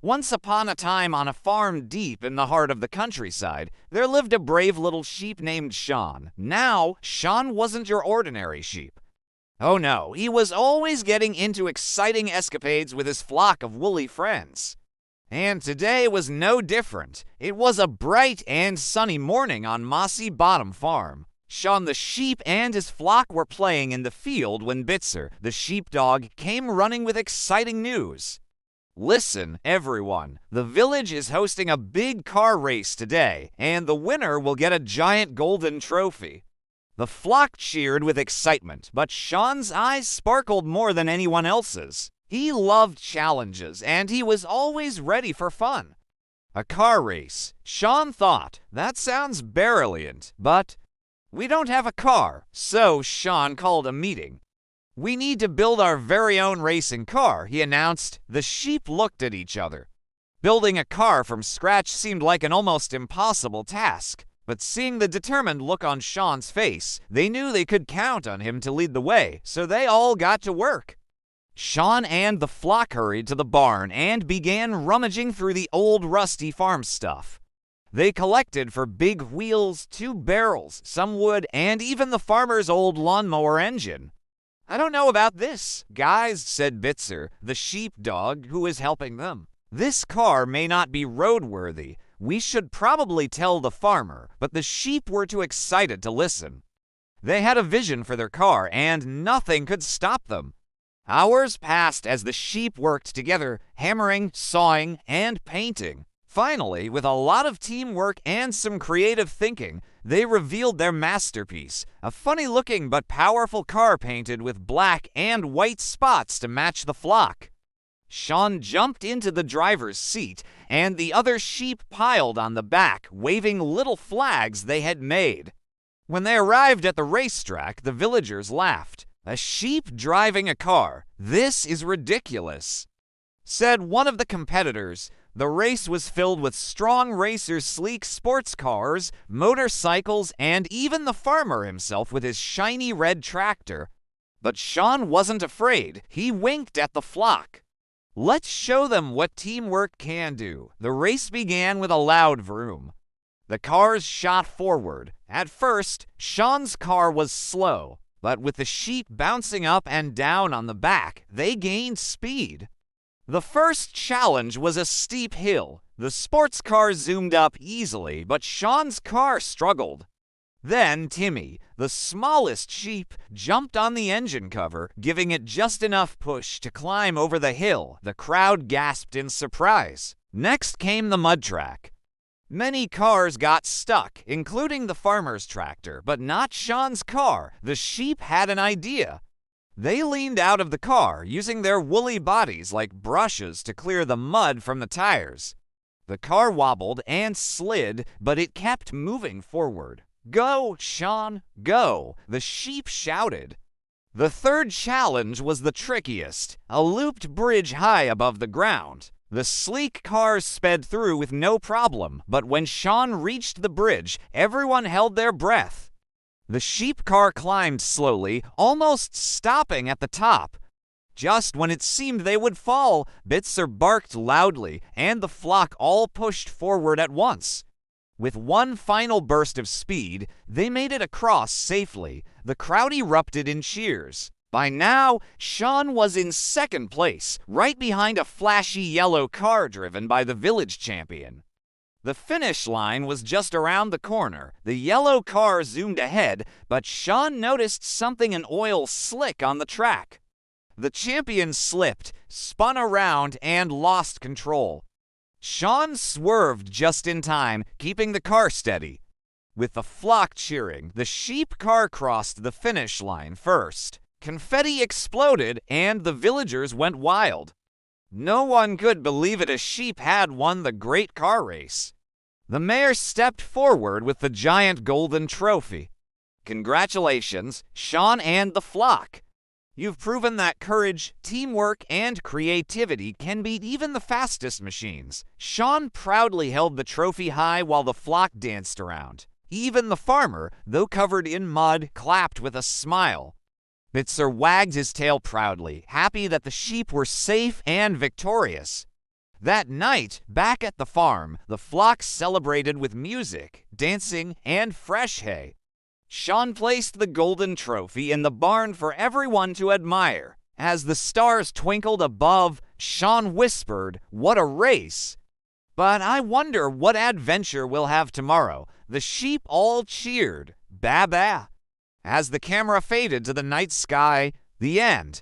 Once upon a time, on a farm deep in the heart of the countryside, there lived a brave little sheep named Shaun. Now, Shaun wasn't your ordinary sheep. Oh no, he was always getting into exciting escapades with his flock of woolly friends. And today was no different. It was a bright and sunny morning on Mossy Bottom Farm. Shaun the sheep and his flock were playing in the field when Bitzer, the sheepdog, came running with exciting news. Listen, everyone, the village is hosting a big car race today, and the winner will get a giant golden trophy. The flock cheered with excitement, but Shaun's eyes sparkled more than anyone else's. He loved challenges, and he was always ready for fun. A car race, Shaun thought, that sounds brilliant, but we don't have a car, so Shaun called a meeting. We need to build our very own racing car, he announced. The sheep looked at each other. Building a car from scratch seemed like an almost impossible task, but seeing the determined look on Shaun's face, they knew they could count on him to lead the way, so they all got to work. Shaun and the flock hurried to the barn and began rummaging through the old rusty farm stuff. They collected for big wheels, 2 barrels, some wood, and even the farmer's old lawnmower engine. I don't know about this, guys, said Bitzer, the sheepdog who was helping them. This car may not be roadworthy. We should probably tell the farmer, but the sheep were too excited to listen. They had a vision for their car, and nothing could stop them. Hours passed as the sheep worked together, hammering, sawing, and painting. Finally, with a lot of teamwork and some creative thinking, they revealed their masterpiece, a funny-looking but powerful car painted with black and white spots to match the flock. Shaun jumped into the driver's seat, and the other sheep piled on the back, waving little flags they had made. When they arrived at the racetrack, the villagers laughed. A sheep driving a car. This is ridiculous, said one of the competitors. The race was filled with strong racers, sleek sports cars, motorcycles, and even the farmer himself with his shiny red tractor. But Shaun wasn't afraid. He winked at the flock. Let's show them what teamwork can do. The race began with a loud vroom. The cars shot forward. At first, Shaun's car was slow, but with the sheep bouncing up and down on the back, they gained speed. The first challenge was a steep hill. The sports car zoomed up easily, but Shaun's car struggled. Then Timmy, the smallest sheep, jumped on the engine cover, giving it just enough push to climb over the hill. The crowd gasped in surprise. Next came the mud track. Many cars got stuck, including the farmer's tractor, but not Shaun's car. The sheep had an idea. They leaned out of the car, using their woolly bodies like brushes to clear the mud from the tires. The car wobbled and slid, but it kept moving forward. Go, Shaun, go, the sheep shouted. The third challenge was the trickiest, a looped bridge high above the ground. The sleek cars sped through with no problem, but when Shaun reached the bridge, everyone held their breath. The sheep car climbed slowly, almost stopping at the top. Just when it seemed they would fall, Bitzer barked loudly, and the flock all pushed forward at once. With one final burst of speed, they made it across safely. The crowd erupted in cheers. By now, Shaun was in second place, right behind a flashy yellow car driven by the village champion. The finish line was just around the corner. The yellow car zoomed ahead, but Shaun noticed something an oil slick on the track. The champion slipped, spun around, and lost control. Shaun swerved just in time, keeping the car steady. With the flock cheering, the sheep car crossed the finish line first. Confetti exploded, and the villagers went wild. No one could believe it. A sheep had won the great car race. The mayor stepped forward with the giant golden trophy. Congratulations, Shaun and the flock. You've proven that courage, teamwork, and creativity can beat even the fastest machines. Shaun proudly held the trophy high while the flock danced around. Even the farmer, though covered in mud, clapped with a smile. Bitzer wagged his tail proudly, happy that the sheep were safe and victorious. That night, back at the farm, the flock celebrated with music, dancing, and fresh hay. Shaun placed the golden trophy in the barn for everyone to admire. As the stars twinkled above, Shaun whispered, "What a race!" But I wonder what adventure we'll have tomorrow. The sheep all cheered, "Ba ba." As the camera faded to the night sky, the end.